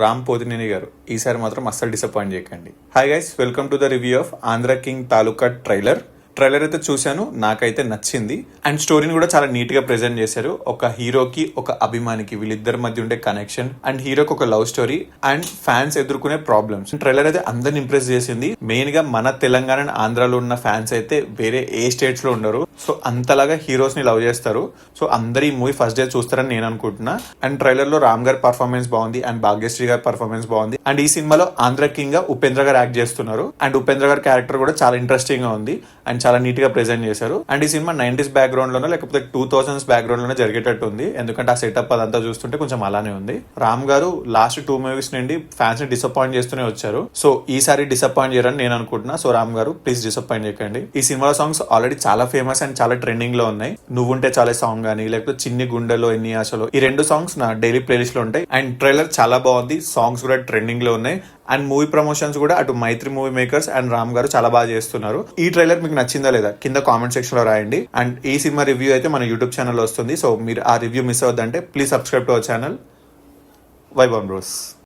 రామ్ పోతినేని గారు ఈసారి మాత్రం అస్సలు డిసప్పాయింట్ చేయకండి. Hi guys, welcome to the review of Andhra king taluka trailer అయితే చూశాను, నాకైతే నచ్చింది. అండ్ స్టోరీని కూడా చాలా నీట్ గా ప్రెజెంట్ చేశారు. ఒక హీరోకి ఒక అభిమానికి వీళ్ళిద్దరి మధ్య ఉండే కనెక్షన్, అండ్ హీరోకి ఒక లవ్ స్టోరీ, అండ్ ఫ్యాన్స్ ఎదుర్కొనే ప్రాబ్లమ్స్. ట్రైలర్ అయితే అందరిని ఇంప్రెస్ చేసింది. మెయిన్ గా మన తెలంగాణ అండ్ ఆంధ్రాలో ఉన్న ఫ్యాన్స్ అయితే వేరే ఏ స్టేట్స్ లో ఉండరు. సో అంతలాగా హీరోస్ ని లవ్ చేస్తారు. సో అందరు ఈ మూవీ ఫస్ట్ డే చూస్తారని నేను అనుకుంటున్నా. అండ్ ట్రైలర్ లో రామ్ గారి పర్ఫార్మెన్స్ బాగుంది, అండ్ భాగ్యశ్రీ గారి పర్ఫార్మెన్స్ బాగుంది. అండ్ ఈ సినిమాలో ఆంధ్ర కింగ్ గా ఉపేంద్ర గారు యాక్ట్ చేస్తున్నారు. అండ్ ఉపేంద్ర గారి క్యారెక్టర్ కూడా చాలా ఇంట్రెస్టింగ్ గా ఉంది, అండ్ చాలా నీట్ గా ప్రెజెంట్ చేశారు. అండ్ ఈ సినిమా 90s బ్యాక్గ్రౌండ్ లోనో లేకపోతే 2000s బ్యాక్గ్రౌండ్ లోనే జరిగేటట్టు ఉంది, ఎందుకంటే ఆ సెటప్ అదంతా చూస్తుంటే కొంచెం అలానే ఉంది. రామ్ గారు లాస్ట్ 2 మూవీస్ నుండి ఫ్యాన్స్ ని డిసప్పాయింట్ చేస్తూనే వచ్చారు. సో ఈసారి డిసప్పాయింట్ చేయరని నేను అనుకుంటున్నా. సో రామ్ గారు ప్లీజ్ డిసప్పాయింట్ చేయకండి. ఈ సినిమా సాంగ్స్ ఆల్రెడీ చాలా ఫేమస్ అండ్ చాలా ట్రెండింగ్ లో ఉన్నాయి. నువ్వుంటే చాలా సాంగ్ గానీ లేకపోతే చిన్ని గుండెలో ఎన్ని ఆశలో, ఈ 2 సాంగ్స్ నా డైలీ ప్లేలిస్ట్ లో ఉంటాయి. అండ్ ట్రైలర్ చాలా బాగుంది, సాంగ్స్ కూడా ట్రెండింగ్ లో ఉన్నాయి. అండ్ మూవీ ప్రమోషన్స్ కూడా అటు మైత్రి మూవీ మేకర్స్ అండ్ రామ్ గారు చాలా బాగా చేస్తున్నారు. ఈ ట్రైలర్ మీకు నచ్చిందా లేదా కింద కామెంట్ సెక్షన్ లో రాయండి. అండ్ ఈ సినిమా రివ్యూ అయితే మన యూట్యూబ్ ఛానల్ వస్తుంది. సో మీరు ఆ రివ్యూ మిస్ అవ్వద్దంటే please subscribe to our channel. Vaibhav bros.